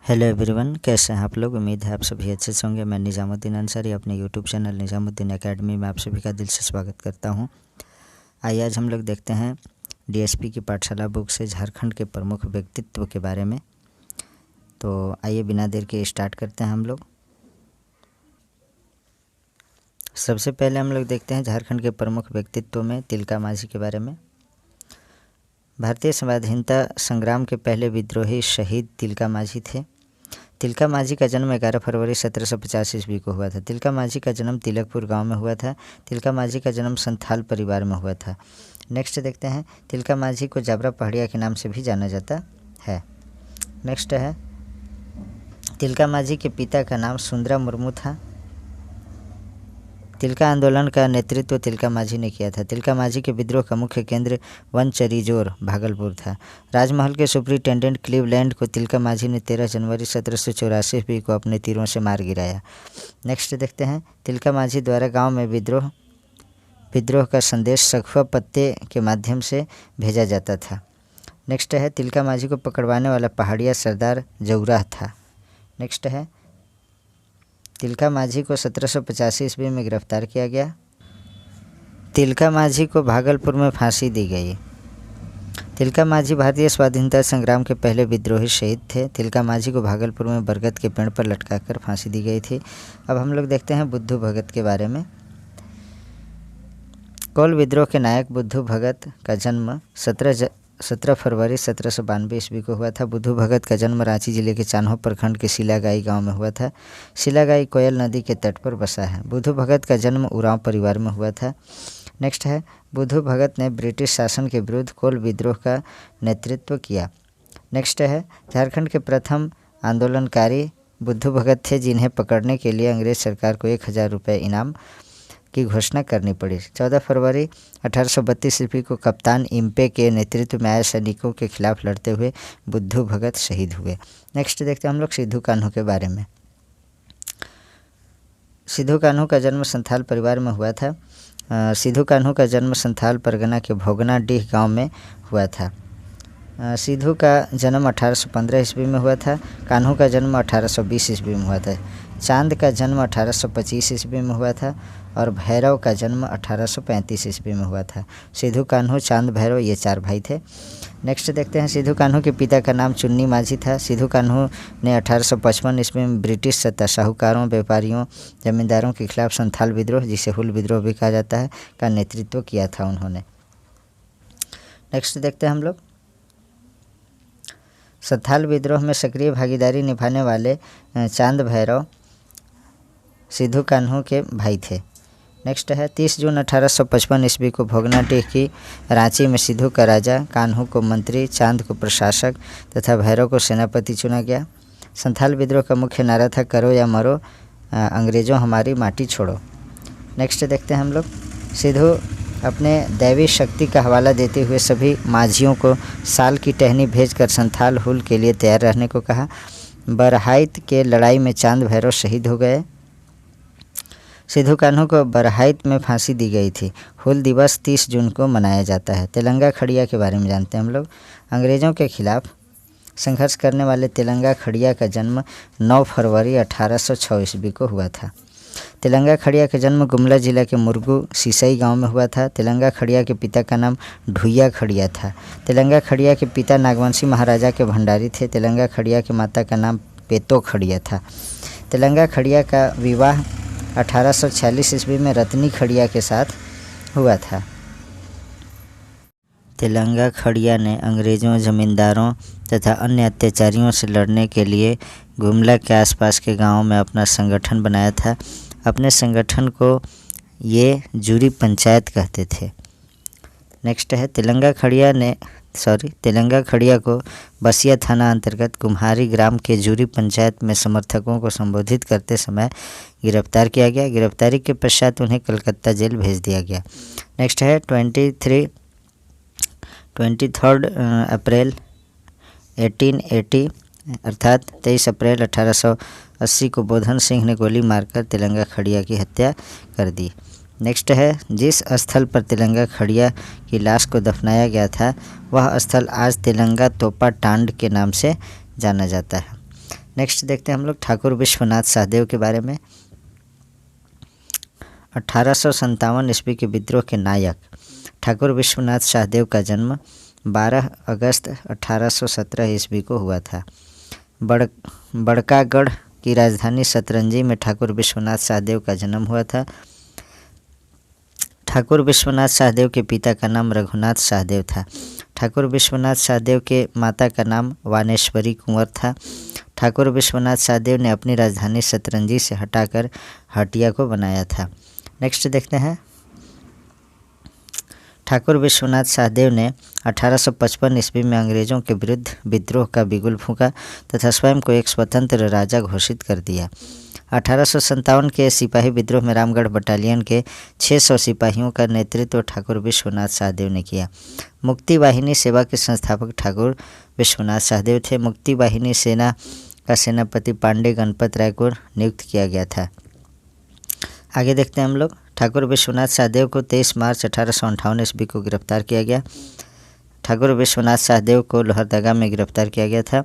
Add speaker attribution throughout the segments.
Speaker 1: Hello everyone, कैसे हैं आप लोग। उम्मीद है आप सभी अच्छे से होंगे। मैं निज़ामुद्दीन अंसारी अपने यूट्यूब चैनल निज़ामुद्दीन एकेडमी में आप सभी का दिल से स्वागत करता हूं। आइए आज हम लोग देखते हैं डीएसपी की पाठशाला बुक से झारखंड के प्रमुख व्यक्तित्व के बारे में। तो आइए बिना देर के स्टार्ट करते हैं हम लोग। सबसे पहले हम लोग देखते हैं झारखंड के प्रमुख व्यक्तित्व में तिलका मांझी के बारे में। भारतीय स्वाधीनता संग्राम के पहले विद्रोही शहीद तिलका मांझी थे। तिलका मांझी का जन्म 11 फरवरी 1750 ईस्वी को हुआ था। तिलका मांझी का जन्म तिलकपुर गांव में हुआ था। तिलका मांझी का जन्म संथाल परिवार में हुआ था। नेक्स्ट देखते हैं, तिलका मांझी को जाबरा पहाड़िया के नाम से भी जाना जाता है। नेक्स्ट है, तिलका मांझी के पिता का नाम सुंदरा मुर्मू था। तिलका आंदोलन का नेतृत्व तिलका मांझी ने किया था। तिलका मांझी के विद्रोह का मुख्य केंद्र वनचरीजोर भागलपुर था। राजमहल के सुपरिटेंडेंट क्लीवलैंड को तिलका मांझी ने 13 जनवरी 1784 ईस्वी को अपने तीरों से मार गिराया। नेक्स्ट देखते हैं, तिलका मांझी द्वारा गांव में विद्रोह का संदेश सखुआ पत्ते के माध्यम से भेजा जाता था। नेक्स्ट है, तिलका मांझी को पकड़वाने वाला पहाड़िया सरदार जौरा था। नेक्स्ट है, तिलका मांझी को 1785 ईस्वी में गिरफ्तार किया गया। तिलका मांझी को भागलपुर में फांसी दी गई। तिलका मांझी भारतीय स्वाधीनता संग्राम के पहले विद्रोही शहीद थे। तिलका मांझी को भागलपुर में बरगद के पेड़ पर लटकाकर फांसी दी गई थी। अब हम लोग देखते हैं बुद्धू भगत के बारे में। कोल विद्रोह के नायक बुद्धू भगत का जन्म 17 फरवरी 1792 ईस्वी को हुआ था। बुद्धू भगत का जन्म रांची जिले के चान्हो प्रखंड के सिलागाई गांव में हुआ था। सिलागाई कोयल नदी के तट पर बसा है। बुद्धू भगत का जन्म उरांव परिवार में हुआ था। नेक्स्ट है, बुद्धू भगत ने ब्रिटिश शासन के विरुद्ध कोल विद्रोह का नेतृत्व किया। नेक्स्ट है, झारखंड के प्रथम आंदोलनकारी बुद्धू भगत थे, जिन्हें पकड़ने के लिए अंग्रेज सरकार को 1000 रुपये इनाम की घोषणा करनी पड़ी। 14 फरवरी 1832 ईस्वी को कप्तान इम्पे के नेतृत्व में आए सैनिकों के खिलाफ लड़ते हुए बुद्धू भगत शहीद हुए। नेक्स्ट देखते हैं हम लोग सिद्धू कान्हू के बारे में। सिद्धू कान्हू का जन्म संथाल परिवार में हुआ था। सिद्धू कान्हू का जन्म संथाल परगना के भोगना डीह गांव में हुआ था। सिद्धू का जन्म 1815 ईस्वी में हुआ था। कान्हू का जन्म 1820 ईस्वी में हुआ था। चांद का जन्म 1825 ईस्वी में हुआ था और भैरव का जन्म 1835 ईस्वी में हुआ था। सिद्धू कान्हू, चांद, भैरव ये 4 भाई थे। नेक्स्ट देखते हैं, सिद्धू कान्हू के पिता का नाम चुन्नी मांझी था। सिद्धू कान्हू ने 1855 ईस्वी में ब्रिटिश सत्ता, साहूकारों, व्यापारियों, जमींदारों के खिलाफ संथाल विद्रोह, जिसे हुल विद्रोह भी कहा जाता है, का नेतृत्व किया था उन्होंने। नेक्स्ट देखते हैं हम लोग, संथाल विद्रोह में सक्रिय भागीदारी निभाने वाले चांद भैरव सिद्धू कान्हू के भाई थे। नेक्स्ट है, 30 जून 1855 ईस्वी को भोगनाडीह की रांची में सिद्धू का राजा, कान्हू को मंत्री, चांद को प्रशासक तथा भैरव को सेनापति चुना गया। संथाल विद्रोह का मुख्य नारा था, करो या मरो, अंग्रेज़ों हमारी माटी छोड़ो। नेक्स्ट देखते हैं हम लोग, सिद्धू अपने दैवी शक्ति का हवाला देते हुए सभी माझियों को साल की टहनी भेजकर संथाल हुल के लिए तैयार रहने को कहा। बरहाइट के लड़ाई में चांद भैरव शहीद हो गए। सिद्धू कान्हू को बरहाइट में फांसी दी गई थी। हुल दिवस 30 जून को मनाया जाता है। तेलंगा खड़िया के बारे में जानते हैं हम लोग। अंग्रेज़ों के खिलाफ संघर्ष करने वाले तेलंगा खड़िया का जन्म 9 फरवरी 1806 ईस्वी को हुआ था। तेलंगा खड़िया का जन्म गुमला जिला के मुरगू सिसई गांव में हुआ था। तेलंगा खड़िया के पिता का नाम ढुइया खड़िया था। तेलंगा खड़िया के पिता नागवंशी महाराजा के भंडारी थे। तेलंगा खड़िया की माता का नाम पेतो खड़िया था। तेलंगा खड़िया का विवाह 1846 ईस्वी में रतनी खड़िया के साथ हुआ था। तेलंगा खड़िया ने अंग्रेज़ों, जमींदारों तथा अन्य अत्याचारियों से लड़ने के लिए गुमला के आसपास के गांवों में अपना संगठन बनाया था। अपने संगठन को ये जूरी पंचायत कहते थे। नेक्स्ट है, तेलंगा खड़िया को बसिया थाना अंतर्गत कुम्हारी ग्राम के जूरी पंचायत में समर्थकों को संबोधित करते समय गिरफ्तार किया गया। गिरफ्तारी के पश्चात उन्हें कलकत्ता जेल भेज दिया गया। नेक्स्ट है, 23 अप्रैल 1880 अर्थात 23 अप्रैल 1880 को बोधन सिंह ने गोली मारकर तेलंगा खड़िया की हत्या कर दी। नेक्स्ट है, जिस स्थल पर तेलंगा खड़िया की लाश को दफनाया गया था वह स्थल आज तेलंगा तोपा टांड के नाम से जाना जाता है। नेक्स्ट देखते हैं हम लोग ठाकुर विश्वनाथ सहदेव के बारे में। 1857 ईस्वी के विद्रोह के नायक ठाकुर विश्वनाथ सहदेव का जन्म 12 अगस्त 1817 ईस्वी को हुआ था। बड़कागढ़ की राजधानी सतरंजी में ठाकुर विश्वनाथ सहदेव का जन्म हुआ था। ठाकुर विश्वनाथ सहदेव के पिता का नाम रघुनाथ सहदेव था। ठाकुर विश्वनाथ सहदेव के माता का नाम वानेश्वरी कुंवर था। ठाकुर विश्वनाथ सहदेव ने अपनी राजधानी सतरंजी से हटाकर हटिया को बनाया था। नेक्स्ट देखते हैं ठाकुर विश्वनाथ सहदेव ने 1855 ईस्वी में अंग्रेज़ों के विरुद्ध विद्रोह का बिगुल फूंका तथा स्वयं को एक स्वतंत्र राजा घोषित कर दिया। 1857 के सिपाही विद्रोह में रामगढ़ बटालियन के 600 सिपाहियों का नेतृत्व ठाकुर विश्वनाथ सहदेव ने किया। मुक्ति वाहिनी सेवा के संस्थापक ठाकुर विश्वनाथ सहदेव थे। मुक्ति वाहिनी सेना का सेनापति पांडे गणपत राय को नियुक्त किया गया था। आगे देखते हैं हम लोग ठाकुर विश्वनाथ सहदेव को 23 मार्च 1858 ईस्वी को गिरफ्तार किया गया। ठाकुर विश्वनाथ सहदेव को लोहरदगा में गिरफ्तार किया गया था।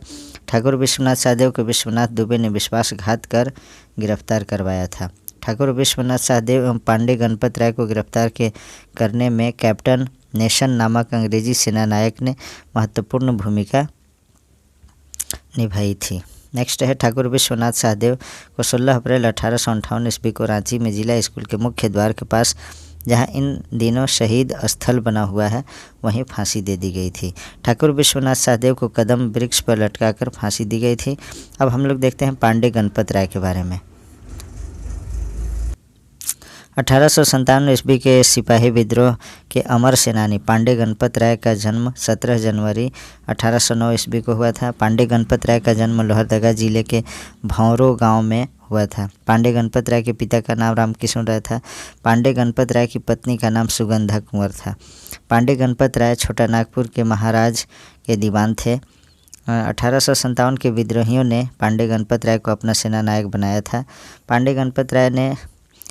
Speaker 1: ठाकुर विश्वनाथ सहदेव को विश्वनाथ दुबे ने विश्वासघात कर गिरफ्तार करवाया था। ठाकुर विश्वनाथ सहदेव एवं पांडे गणपत राय को गिरफ्तार करने में कैप्टन नेशन नामक अंग्रेजी सेना नायक ने महत्वपूर्ण भूमिका निभाई थी। नेक्स्ट है ठाकुर विश्वनाथ सहदेव को 16 अप्रैल 1858 ईस्वी को रांची में जिला स्कूल के मुख्य द्वार के पास, जहां इन दिनों शहीद स्थल बना हुआ है, वहीं फांसी दे दी गई थी। ठाकुर विश्वनाथ सहदेव को कदम वृक्ष पर लटकाकर फांसी दी गई थी। अब हम लोग देखते हैं पांडे गणपत राय के बारे में। 1857 ईस्वी के सिपाही विद्रोह के अमर सेनानी पांडे गणपत राय का जन्म 17 जनवरी 1809 ईस्वी को हुआ था। पांडे गणपत राय का जन्म लोहरदगा जिले के भौंरो गांव में हुआ था। पांडे गणपत राय के पिता का नाम रामकिशन राय था। पांडे गणपत राय की पत्नी का नाम सुगंधा कुंवर था। पांडे गणपत राय छोटा नागपुर के महाराज के दीवान थे। 1857 के विद्रोहियों ने पांडे गणपत राय को अपना सेना नायक बनाया था। पांडे गणपत राय ने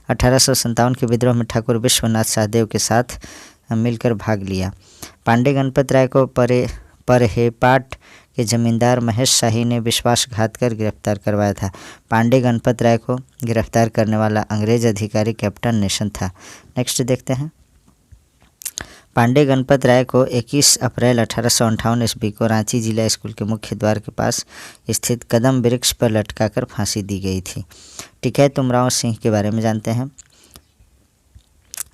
Speaker 1: 1857 के विद्रोह में ठाकुर विश्वनाथ सहदेव के साथ मिलकर भाग लिया। पांडे गणपत राय को परहेपाट के जमींदार महेश शाही ने विश्वासघात कर गिरफ्तार करवाया था। पांडे गणपत राय को गिरफ्तार करने वाला अंग्रेज अधिकारी कैप्टन नेशन था। नेक्स्ट देखते हैं पांडे गणपत राय को 21 अप्रैल 1858 ईस्वी को रांची जिला स्कूल के मुख्य द्वार के पास स्थित कदम वृक्ष पर लटकाकर फांसी दी गई थी। टिकैत उमराव सिंह के बारे में जानते हैं।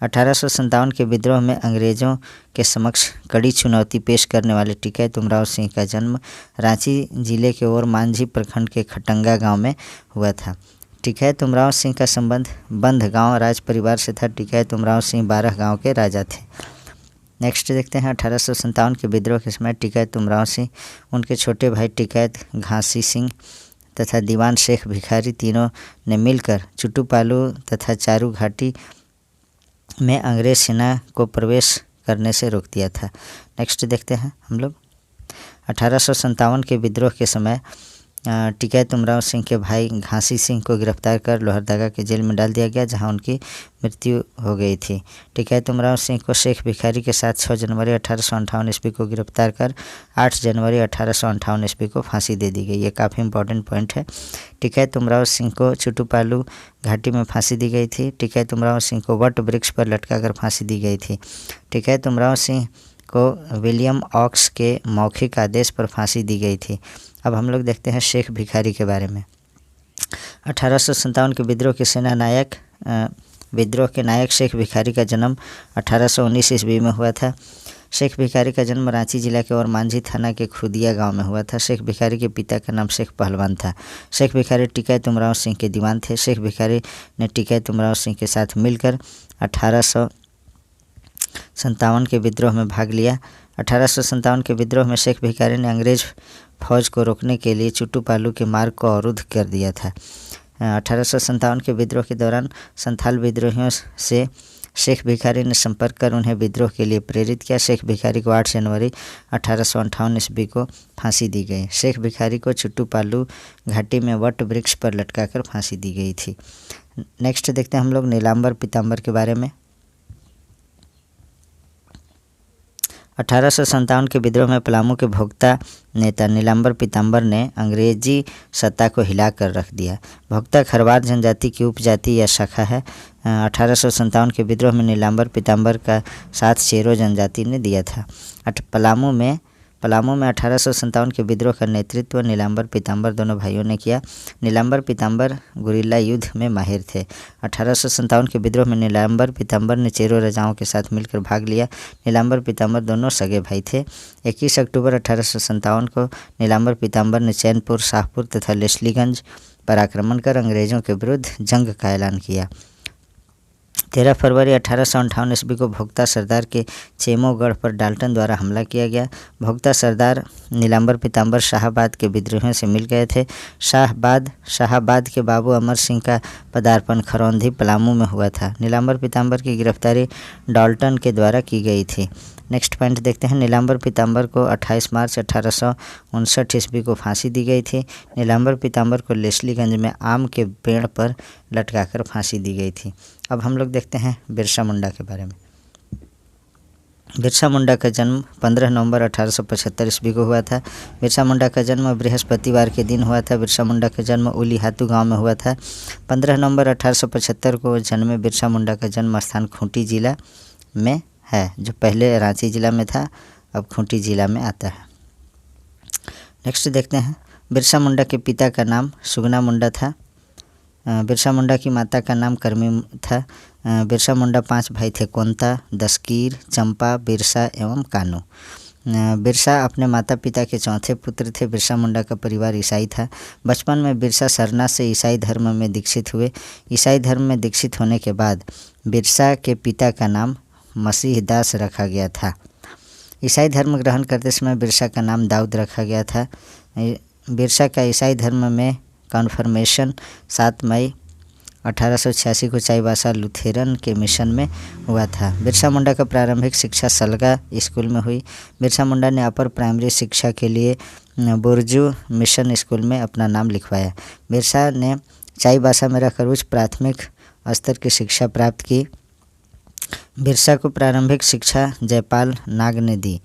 Speaker 1: 1857 के विद्रोह में अंग्रेज़ों के समक्ष कड़ी चुनौती पेश करने वाले टिकैत उमराव सिंह का जन्म रांची जिले के ओर मांझी प्रखंड के खटंगा गांव में हुआ था। टिकैत उमराव सिंह का संबंध बंध गांव राज परिवार से था। टिकैत उमराव सिंह 12 गांव के राजा थे। नेक्स्ट देखते हैं 1857 के विद्रोह के समय टिकैत उमराव सिंह, उनके छोटे भाई टिकैत घासी सिंह तथा दीवान शेख भिखारी तीनों ने मिलकर चुटुपालू तथा चारू घाटी में अंग्रेज सेना को प्रवेश करने से रोक दिया था। नेक्स्ट देखते हैं हम लोग 1857 के विद्रोह के समय टिकैत उमराव सिंह के भाई घासी सिंह को गिरफ्तार कर लोहरदगा के जेल में डाल दिया गया, जहां उनकी मृत्यु हो गई थी। टिकैत उमराव सिंह को शेख भिखारी के साथ 6 जनवरी 1858 ईस्वी को गिरफ्तार कर 8 जनवरी 1858 ईस्वी को फांसी दे दी गई। ये काफ़ी इंपॉर्टेंट पॉइंट है। टिकैत उमराव सिंह को चुटुपालू घाटी में फांसी दी गई थी। टिकैत उमराव सिंह को वट वृक्ष पर लटका कर फांसी दी गई थी। टिकैत उमराव सिंह को विलियम ऑक्स के मौखिक आदेश पर फांसी दी गई थी। अब हम लोग देखते हैं शेख भिखारी के बारे में। 1857 के विद्रोह के नायक शेख भिखारी का जन्म 1819 ईस्वी में हुआ था। शेख भिखारी का जन्म रांची जिला के और मांझी थाना के खुदिया गांव में हुआ था। शेख भिखारी के पिता का नाम शेख पहलवान था। शेख भिखारी टिकैत उमराव सिंह के दीवान थे। शेख भिखारी ने टिकैत उमराव सिंह के साथ मिलकर 1857 के विद्रोह में भाग लिया। 1857 के विद्रोह में शेख भिखारी ने अंग्रेज फौज को रोकने के लिए चुटुपालू के मार्ग को अवरुद्ध कर दिया था। 1857 के विद्रोह के दौरान संथाल विद्रोहियों से शेख भिखारी ने संपर्क कर उन्हें विद्रोह के लिए प्रेरित किया। शेख भिखारी को 8 जनवरी 1858 ईस्वी को फांसी दी गई। शेख भिखारी को चुटुपालू घाटी में वट वृक्ष पर लटकाकर फांसी दी गई थी। नेक्स्ट देखते हैं हम लोग नीलांबर पीताम्बर के बारे में। 1857 के विद्रोह में पलामू के भोक्ता नेता नीलाम्बर पीताम्बर ने अंग्रेजी सत्ता को हिला कर रख दिया। भोक्ता खरवार जनजाति की उपजाति या शाखा है। 1857 के विद्रोह में नीलाम्बर पीताम्बर का साथ चेरो जनजाति ने दिया था। पलामू में 1857 के विद्रोह का नेतृत्व नीलाम्बर पीताम्बर दोनों भाइयों ने किया। नीलाम्बर पीताम्बर गुरिल्ला युद्ध में माहिर थे। 1857 के विद्रोह में नीलाम्बर पीताम्बर ने चेरो राजाओं के साथ मिलकर भाग लिया। नीलाम्बर पीताम्बर दोनों सगे भाई थे। 21 अक्टूबर 1857 को नीलाम्बर पीताम्बर ने चैनपुर, शाहपुर तथा लेस्लीगंज पर आक्रमण कर अंग्रेजों के विरुद्ध जंग का ऐलान किया। 13 फरवरी 1858 ईस्वी को भोक्ता सरदार के चेमोगढ़ पर डाल्टन द्वारा हमला किया गया। भोक्ता सरदार नीलाम्बर पीताम्बर शाहाबाद के विद्रोहियों से मिल गए थे। शाहाबाद के बाबू अमर सिंह का पदार्पण खरौंधी पलामू में हुआ था। नीलाम्बर पीताम्बर की गिरफ्तारी डाल्टन के द्वारा की गई थी। नेक्स्ट पॉइंट देखते हैं। नीलाम्बर पीताम्बर को 28 मार्च 1859 ईस्वी को फांसी दी गई थी। नीलाम्बर पीताम्बर को लेस्लीगंज में आम के पेड़ पर लटकाकर फांसी दी गई थी। अब हम लोग देखते हैं बिरसा मुंडा के बारे में। बिरसा मुंडा का जन्म 15 नवंबर 1875 ईस्वी को हुआ था। बिरसा मुंडा का जन्म बृहस्पतिवार के दिन हुआ था। बिरसा मुंडा का जन्म उलीहातू गांव में हुआ था। 15 नवंबर 1875 को जन्मे बिरसा मुंडा का जन्म स्थान खूंटी जिला में है, जो पहले रांची जिला में था, अब खूंटी जिला में आता है। नेक्स्ट देखते हैं। बिरसा मुंडा के पिता का नाम सुगना मुंडा था। बिरसा मुंडा की माता का नाम करमी था। बिरसा मुंडा 5 भाई थे, कोंता, दस्कीर, चंपा, बिरसा एवं कानू। बिरसा अपने माता पिता के चौथे पुत्र थे। बिरसा मुंडा का परिवार ईसाई था। बचपन में बिरसा सरना से ईसाई धर्म में दीक्षित हुए। ईसाई धर्म में दीक्षित होने के बाद बिरसा के पिता का नाम मसीह दास रखा गया था। ईसाई धर्म ग्रहण करते समय बिरसा का नाम दाऊद रखा गया था। बिरसा का ईसाई धर्म में कन्फर्मेशन 7 मई 1886 को चाईबासा लुथेरन के मिशन में हुआ था। बिरसा मुंडा का प्रारंभिक शिक्षा सलगा स्कूल में हुई। बिरसा मुंडा ने अपर प्राइमरी शिक्षा के लिए बुरजू मिशन स्कूल में अपना नाम लिखवाया। बिरसा ने चाईबासा में रहकर उच्च प्राथमिक स्तर की शिक्षा प्राप्त की। बिरसा को प्रारंभिक शिक्षा जयपाल नाग ने दी।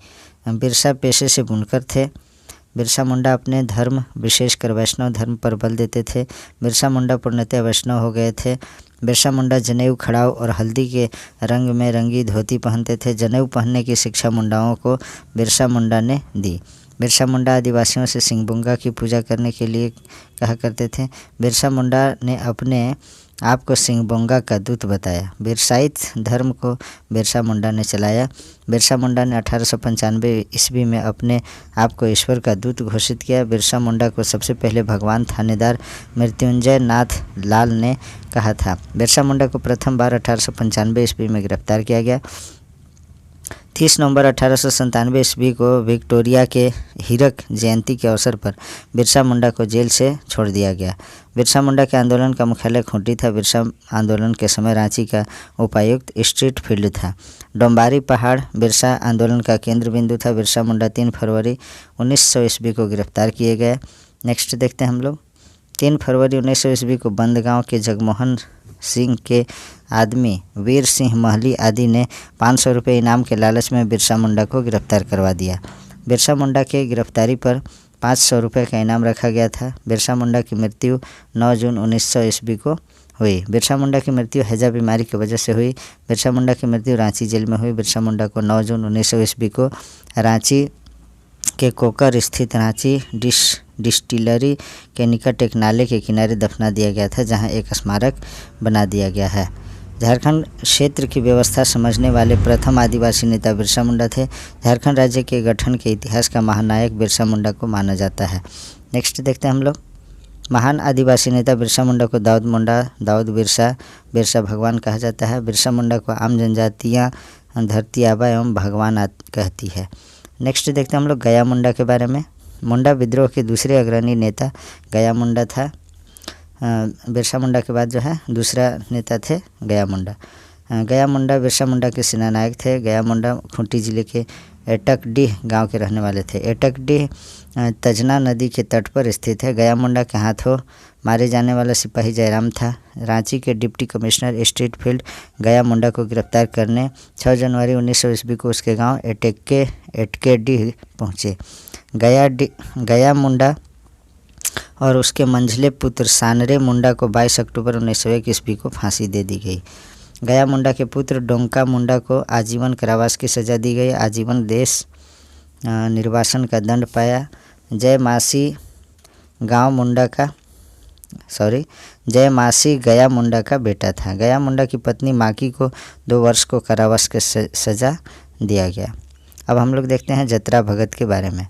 Speaker 1: बिरसा पेशे से बुनकर थे। बिरसा मुंडा अपने धर्म विशेषकर वैष्णव धर्म पर बल देते थे। बिरसा मुंडा पूर्णतः वैष्णव हो गए थे। बिरसा मुंडा जनेऊ, खड़ाऊ और हल्दी के रंग में रंगी धोती पहनते थे। जनेऊ पहनने की शिक्षा मुंडाओं को बिरसा मुंडा ने दी। बिरसा मुंडा आदिवासियों से सिंगबुंगा की पूजा करने के लिए कहा करते थे। बिरसा मुंडा ने अपने आप को सिंगबोंगा का दूत बताया। बिरसाइत धर्म को बिरसा मुंडा ने चलाया। बिरसा मुंडा ने 1895 ईस्वी में अपने आप को ईश्वर का दूत घोषित किया। बिरसा मुंडा को सबसे पहले भगवान थानेदार मृत्युंजय नाथ लाल ने कहा था। बिरसा मुंडा को प्रथम बार 1895 ईस्वी में गिरफ्तार किया गया। 30 नवंबर 1897 ईस्वी को विक्टोरिया के हीरक जयंती के अवसर पर बिरसा मुंडा को जेल से छोड़ दिया गया। बिरसा मुंडा के आंदोलन का मुख्यालय खूंटी था। बिरसा आंदोलन के समय रांची का उपायुक्त स्ट्रीट फील्ड था। डोम्बारी पहाड़ बिरसा आंदोलन का केंद्र बिंदु था। बिरसा मुंडा 3 फरवरी 1900 ईस्वी को गिरफ्तार किए गए। नेक्स्ट देखते हैं हम लोग। 3 फरवरी 1900 ईस्वी को बंदगांव के जगमोहन सिंह के आदमी वीर सिंह महली आदि ने 500 रुपये इनाम के लालच में बिरसा मुंडा को गिरफ्तार करवा दिया। बिरसा मुंडा के गिरफ्तारी पर 500 रुपये का इनाम रखा गया था। बिरसा मुंडा की मृत्यु 9 जून 1900 ईस्वी को हुई। बिरसा मुंडा की मृत्यु हैजा बीमारी की वजह से हुई। बिरसा मुंडा की मृत्यु रांची जेल में हुई। बिरसा मुंडा को 9 जून 1900 ईस्वी को रांची के कोकर स्थित रांची डिस्टिलरी के निकट एक नाले के किनारे दफना दिया गया था, जहां एक स्मारक बना दिया गया है। झारखंड क्षेत्र की व्यवस्था समझने वाले प्रथम आदिवासी नेता बिरसा मुंडा थे। झारखंड राज्य के गठन के इतिहास का महानायक बिरसा मुंडा को माना जाता है। नेक्स्ट देखते हैं हम लोग। महान आदिवासी नेता बिरसा मुंडा को दाऊद मुंडा, दाऊद बिरसा, बिरसा भगवान कहा जाता है। बिरसा मुंडा को आम जनजातियाँ धरती आबा एवं भगवान कहती है। नेक्स्ट देखते हैं हम लोग गया मुंडा के बारे में। मुंडा विद्रोह के दूसरे अग्रणी नेता गया मुंडा था। बिरसा मुंडा के बाद जो है दूसरा नेता थे गया मुंडा। गया मुंडा बिरसा मुंडा के सेनानायक थे। गया मुंडा खूंटी जिले के एटकडीह गांव के रहने वाले थे। एटकडीह तजना नदी के तट पर स्थित है। गया मुंडा के हाथों मारे जाने वाला सिपाही जयराम था। रांची के डिप्टी कमिश्नर स्ट्रीट फील्ड गया मुंडा को गिरफ्तार करने 6 जनवरी 1900 ईस्वी को उसके गांव एटकेडीह पहुंचे। गया मुंडा और उसके मंझले पुत्र सानरे मुंडा को 22 अक्टूबर 1901 ईस्वी को फांसी दे दी गई। गया मुंडा के पुत्र डोंका मुंडा को आजीवन कारावास की सज़ा दी गई। आजीवन देश निर्वासन का दंड पाया। जय मासी गया मुंडा का बेटा था। गया मुंडा की पत्नी माकी को 2 वर्ष को कारावास की सज़ा दिया गया। अब हम लोग देखते हैं जतरा भगत के बारे में।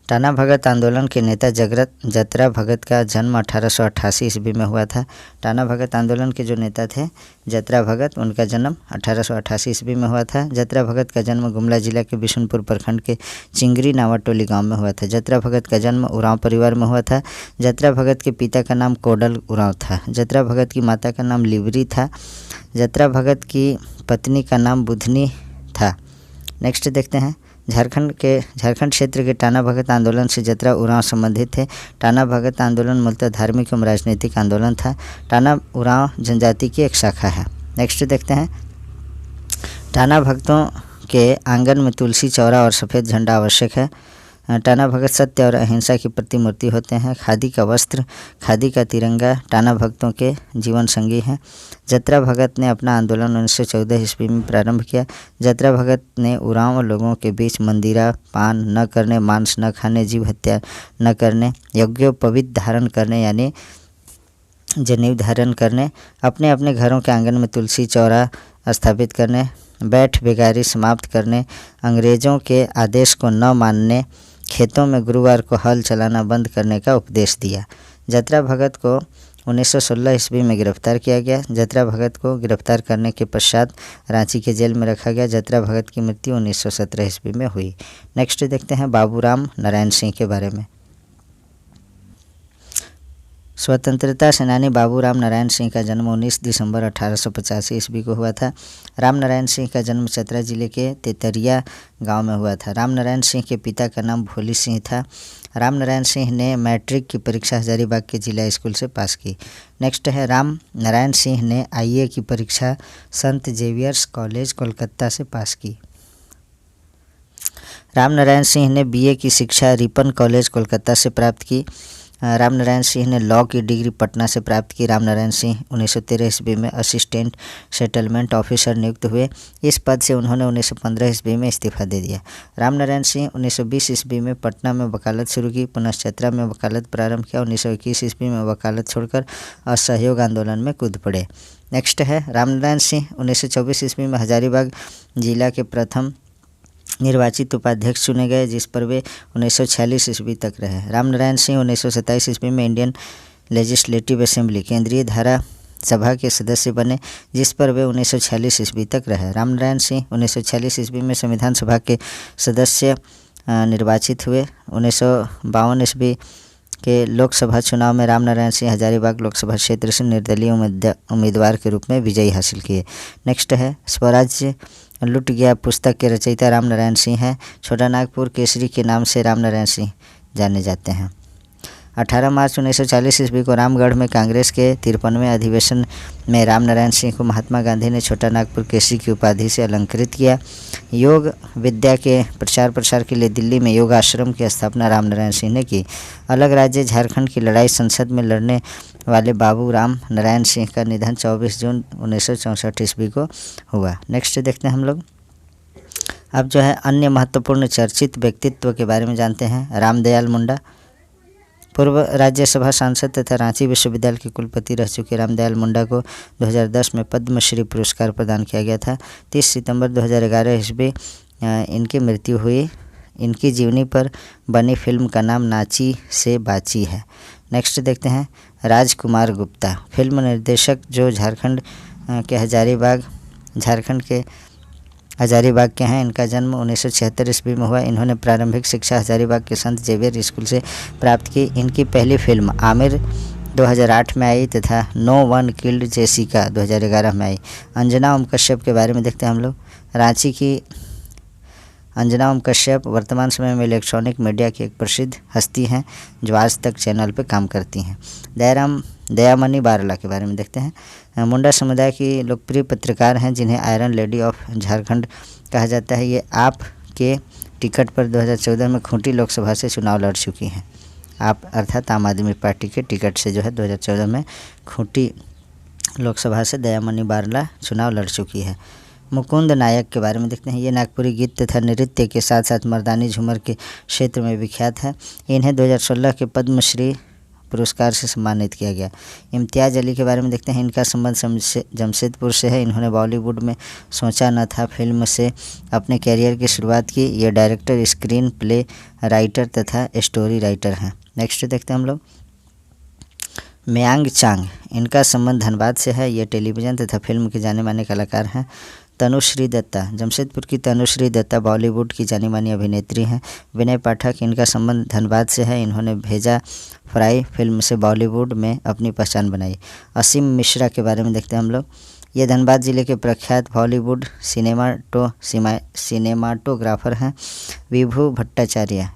Speaker 1: टाना भगत आंदोलन के नेता जतरा भगत का जन्म 1888 ईस्वी में हुआ था। टाना भगत आंदोलन के जो नेता थे जतरा भगत, उनका जन्म 1888 ईस्वी में हुआ था। जतरा भगत का जन्म गुमला जिला के बिशुनपुर प्रखंड के चिंगरी नावाटोली गांव में हुआ था। जतरा भगत का जन्म उरांव परिवार में हुआ था। जतरा भगत के पिता का नाम कोडल उरांव था। जतरा भगत की माता का नाम लिवरी था। जतरा भगत की पत्नी का नाम बुधनी था। नेक्स्ट देखते हैं झारखंड क्षेत्र के टाना भगत आंदोलन से जतरा उरांव संबंधित थे। टाना भगत आंदोलन मूलतः धार्मिक एवं राजनीतिक आंदोलन था। टाना उरांव जनजाति की एक शाखा है। नेक्स्ट देखते हैं टाना भक्तों के आंगन में तुलसी चौरा और सफ़ेद झंडा आवश्यक है। टाना भगत सत्य और अहिंसा की प्रतिमूर्ति होते हैं। खादी का वस्त्र, खादी का तिरंगा टाना भक्तों के जीवन संगी हैं। जतरा भगत ने अपना आंदोलन 1914 ईस्वी में प्रारंभ किया। जतरा भगत ने उरांव लोगों के बीच मंदिरा पान न करने, मांस न खाने, जीव हत्या न करने, यज्ञोपवीत धारण करने यानी जनेऊ धारण करने, अपने अपने घरों के आंगन में तुलसी चौरा स्थापित करने, बैठ बेगारी समाप्त करने, अंग्रेज़ों के आदेश को न मानने, खेतों में गुरुवार को हल चलाना बंद करने का उपदेश दिया। जतरा भगत को 1916 ईस्वी में गिरफ्तार किया गया। जतरा भगत को गिरफ्तार करने के पश्चात रांची के जेल में रखा गया। जतरा भगत की मृत्यु 1917 ईस्वी में हुई। नेक्स्ट देखते हैं बाबूराम नारायण सिंह के बारे में। स्वतंत्रता सेनानी बाबूराम नारायण सिंह का जन्म 19 दिसंबर 1885 ईस्वी को हुआ था। राम नारायण सिंह का जन्म चतरा जिले के तेतरिया गांव में हुआ था। राम नारायण सिंह के पिता का नाम भोली सिंह था। राम नारायण सिंह ने मैट्रिक की परीक्षा हजारीबाग के जिला स्कूल से पास की। नेक्स्ट है राम नारायण सिंह ने IAA की परीक्षा संत जेवियर्स कॉलेज कोलकाता से पास की। राम नारायण सिंह ने BA की शिक्षा रिपन कॉलेज कोलकाता से प्राप्त की। राम नारायण सिंह ने लॉ की डिग्री पटना से प्राप्त की। राम नारायण सिंह 1913 ईस्वी में असिस्टेंट सेटलमेंट ऑफिसर नियुक्त हुए। इस पद से उन्होंने 1915 ईस्वी में इस्तीफा दे दिया। राम नारायण सिंह 1920 ईस्वी में पटना में वकालत शुरू की, पुनः चतरा में वकालत प्रारंभ किया। 1921 ईस्वी में वकालत छोड़कर असहयोग आंदोलन में कूद पड़े। नेक्स्ट है राम नारायण सिंह 1924 ईस्वी में हजारीबाग जिला के प्रथम निर्वाचित उपाध्यक्ष चुने गए, जिस पर वे 1946 ईस्वी तक रहे। राम नारायण सिंह 1927 ईस्वी में इंडियन लेजिस्लेटिव असेंबली केंद्रीय धारा सभा के सदस्य बने, जिस पर वे 1946 ईस्वी तक रहे। राम नारायण सिंह 1946 ईस्वी में संविधान सभा के सदस्य निर्वाचित हुए। 1952 ईस्वी के लोकसभा चुनाव में राम नारायण सिंह हजारीबाग लोकसभा क्षेत्र से निर्दलीय उम्मीदवार के रूप में विजयी हासिल किए। नेक्स्ट है स्वराज्य लुट गया पुस्तक के रचयिता राम नारायण सिंह हैं। छोटा नागपुर केसरी के नाम से राम नारायण सिंह जाने जाते हैं। 18 मार्च 1940 ईस्वी को रामगढ़ में कांग्रेस के 53वें अधिवेशन में राम नारायण सिंह को महात्मा गांधी ने छोटा नागपुर केसरी की उपाधि से अलंकृत किया। योग विद्या के प्रचार प्रसार के लिए दिल्ली में योग आश्रम की स्थापना राम नारायण सिंह ने की। अलग राज्य झारखंड की लड़ाई संसद में लड़ने वाले बाबू राम नारायण सिंह का निधन 24 जून 1964 ईस्वी को हुआ। नेक्स्ट देखते हैं हम लोग। अब जो है अन्य महत्वपूर्ण चर्चित व्यक्तित्व के बारे में जानते हैं। रामदयाल मुंडा पूर्व राज्यसभा सांसद तथा रांची विश्वविद्यालय के कुलपति रह चुके रामदयाल मुंडा को 2010 में पद्मश्री पुरस्कार प्रदान किया गया था। 30 सितंबर 2011 ईस्वी इनकी मृत्यु हुई। इनकी जीवनी पर बनी फिल्म का नाम नाची से बाची है। नेक्स्ट देखते हैं राजकुमार गुप्ता, फिल्म निर्देशक जो झारखंड के हैं। इनका जन्म 1976 ईस्वी में हुआ। इन्होंने प्रारंभिक शिक्षा हजारीबाग के संत जेवियर स्कूल से प्राप्त की। इनकी पहली फिल्म आमिर 2008 में आई तथा नो वन किल्ड जेसिका 2011 में आई। अंजना ओम कश्यप के बारे में देखते हैं हम लोग। रांची की अंजना ओम कश्यप वर्तमान समय में इलेक्ट्रॉनिक मीडिया की एक प्रसिद्ध हस्ती हैं जो आज तक चैनल पर काम करती हैं। दयामणि बारला के बारे में देखते हैं। मुंडा समुदाय की लोकप्रिय पत्रकार हैं जिन्हें आयरन लेडी ऑफ झारखंड कहा जाता है। ये आप के टिकट पर 2014 में खूंटी लोकसभा से चुनाव लड़ चुकी हैं। आप अर्थात आम आदमी पार्टी के टिकट से जो है 2014 में खूंटी लोकसभा से दयामणि बारला चुनाव लड़ चुकी है। मुकुंद नायक के बारे में देखते हैं। ये नागपुरी गीत तथा नृत्य के साथ साथ मर्दानी झूमर के क्षेत्र में विख्यात है। इन्हें 2016 के पद्मश्री पुरस्कार से सम्मानित किया गया। इम्तियाज़ अली के बारे में देखते हैं। इनका संबंध जमशेदपुर से है। इन्होंने बॉलीवुड में सोचा न था फिल्म से अपने कैरियर की शुरुआत की। ये डायरेक्टर, स्क्रीन प्ले राइटर तथा स्टोरी राइटर हैं। नेक्स्ट देखते हैं हम लोग मयांग चांग। इनका संबंध धनबाद से है। ये टेलीविज़न तथा फिल्म के जाने माने कलाकार हैं। तनुश्री दत्ता, जमशेदपुर की तनुश्री दत्ता बॉलीवुड की जानी मानी अभिनेत्री हैं। विनय पाठक, इनका संबंध धनबाद से है। इन्होंने भेजा फ्राई फिल्म से बॉलीवुड में अपनी पहचान बनाई। असीम मिश्रा के बारे में देखते हैं हम लोग। ये धनबाद जिले के प्रख्यात बॉलीवुड सिनेमाटोग्राफर हैं। विभू भट्टाचार्य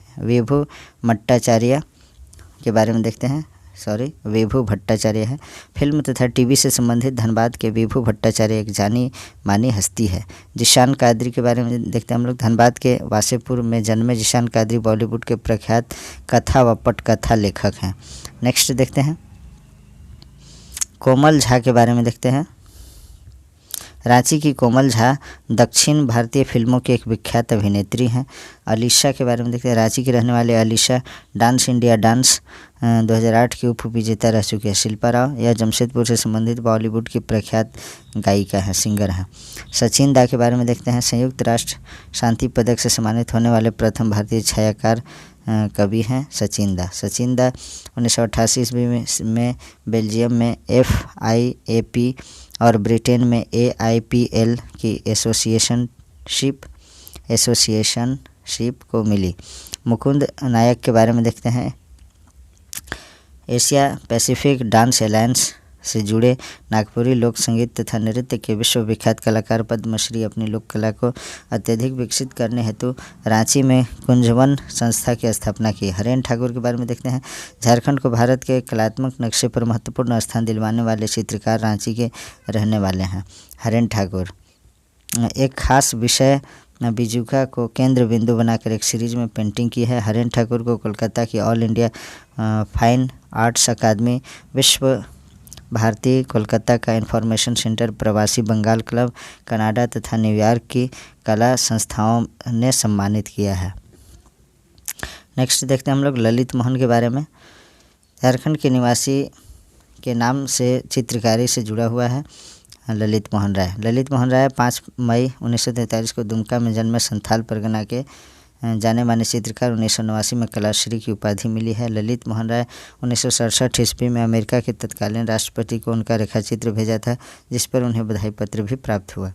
Speaker 1: के बारे में देखते हैं। विभू भट्टाचार्य है। फिल्म तथा टीवी से संबंधित धनबाद के विभू भट्टाचार्य एक जानी मानी हस्ती है। जिशान कादरी के बारे में देखते हैं हम लोग। धनबाद के वासेपुर में जन्मे जिशान कादरी बॉलीवुड के प्रख्यात कथा व पटकथा लेखक हैं। नेक्स्ट देखते हैं कोमल झा के बारे में देखते हैं। रांची की कोमल झा दक्षिण भारतीय फिल्मों की एक विख्यात अभिनेत्री हैं। अलीशा के बारे में देखते हैं। रांची की रहने वाले अलीशा डांस इंडिया डांस 2008 की उप विजेता रह चुकी है। शिल्पा राव, यह जमशेदपुर से संबंधित बॉलीवुड की प्रख्यात गायिका है, सिंगर हैं। सचिन दा के बारे में देखते हैं। संयुक्त राष्ट्र शांति पदक से सम्मानित होने वाले प्रथम भारतीय छायाकार कवि हैं सचिन दा। 1988 ईस्वी में बेल्जियम में FIAP और ब्रिटेन में AIPL की एसोसिएशनशिप को मिली। मुकुंद नायक के बारे में देखते हैं। एशिया पैसिफिक डांस अलायंस से जुड़े नागपुरी लोक संगीत तथा नृत्य के विश्वविख्यात कलाकार पद्मश्री अपनी लोक कला को अत्यधिक विकसित करने हेतु रांची में कुंजवन संस्था की स्थापना की। हरेन ठाकुर के बारे में देखते हैं। झारखंड को भारत के कलात्मक नक्शे पर महत्वपूर्ण स्थान दिलवाने वाले चित्रकार रांची के रहने वाले हैं। हरेन ठाकुर एक खास विषय बिजुका को केंद्र बिंदु बनाकर एक सीरीज में पेंटिंग की है। हरेन ठाकुर को कोलकाता की ऑल इंडिया फाइन आर्ट्स अकादमी, विश्व भारती कोलकाता का इंफॉर्मेशन सेंटर, प्रवासी बंगाल क्लब, कनाडा तथा न्यूयॉर्क की कला संस्थाओं ने सम्मानित किया है। नेक्स्ट देखते हैं हम लोग ललित मोहन के बारे में। झारखंड के निवासी के नाम से चित्रकारी से जुड़ा हुआ है ललित मोहन राय 5 मई 1943 को दुमका में जन्मे संथाल परगना के जाने माने चित्रकार। 1989 में कलाश्री की उपाधि मिली है। ललित मोहन राय 1967 ईस्वी में अमेरिका के तत्कालीन राष्ट्रपति को उनका रेखाचित्र भेजा था, जिस पर उन्हें बधाई पत्र भी प्राप्त हुआ।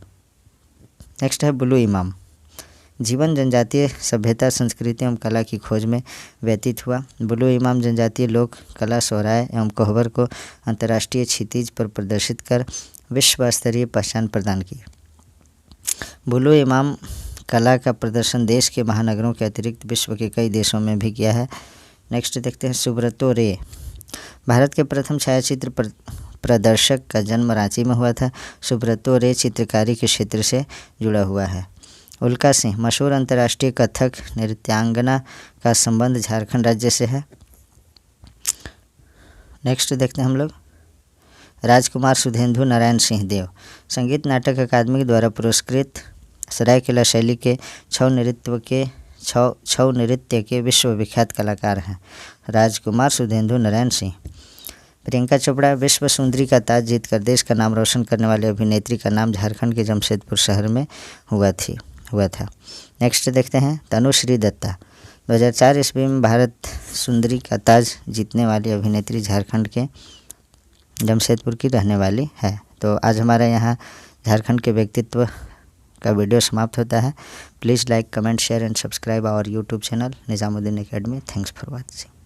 Speaker 1: नेक्स्ट है बुलु इमाम। जीवन जनजातीय सभ्यता, संस्कृति एवं कला की खोज में व्यतीत हुआ। बुलु इमाम जनजातीय लोक कला, सोहराय एवं कोहबर को अंतर्राष्ट्रीय क्षितिज पर प्रदर्शित कर विश्व स्तरीय पहचान प्रदान की। बुलु इमाम कला का प्रदर्शन देश के महानगरों के अतिरिक्त विश्व के कई देशों में भी किया है। नेक्स्ट देखते हैं सुब्रतो रे। भारत के प्रथम छायाचित्र प्रदर्शक का जन्म रांची में हुआ था। सुब्रतो रे चित्रकारी के क्षेत्र से जुड़ा हुआ है। उल्का सिंह मशहूर अंतर्राष्ट्रीय कथक नृत्यांगना का संबंध झारखंड राज्य से है। नेक्स्ट देखते हैं हम लोग राजकुमार सुधेंदु नारायण सिंह देव। संगीत नाटक अकादमी द्वारा पुरस्कृत सरायकेला शैली के छऊ नृत्य के विश्वविख्यात कलाकार हैं राजकुमार सुधेंदु नारायण सिंह। प्रियंका चोपड़ा विश्व सुंदरी का ताज जीतकर देश का नाम रोशन करने वाली अभिनेत्री का नाम झारखंड के जमशेदपुर शहर में हुआ था। नेक्स्ट देखते हैं तनुश्री दत्ता। 2004 ईस्वी में भारत सुंदरी का ताज जीतने वाली अभिनेत्री झारखंड के जमशेदपुर की रहने वाली है। तो आज हमारा यहाँ झारखंड के व्यक्तित्व का वीडियो समाप्त होता है। Please like, comment, share and subscribe our YouTube channel Nizamuddin Academy. Thanks for watching.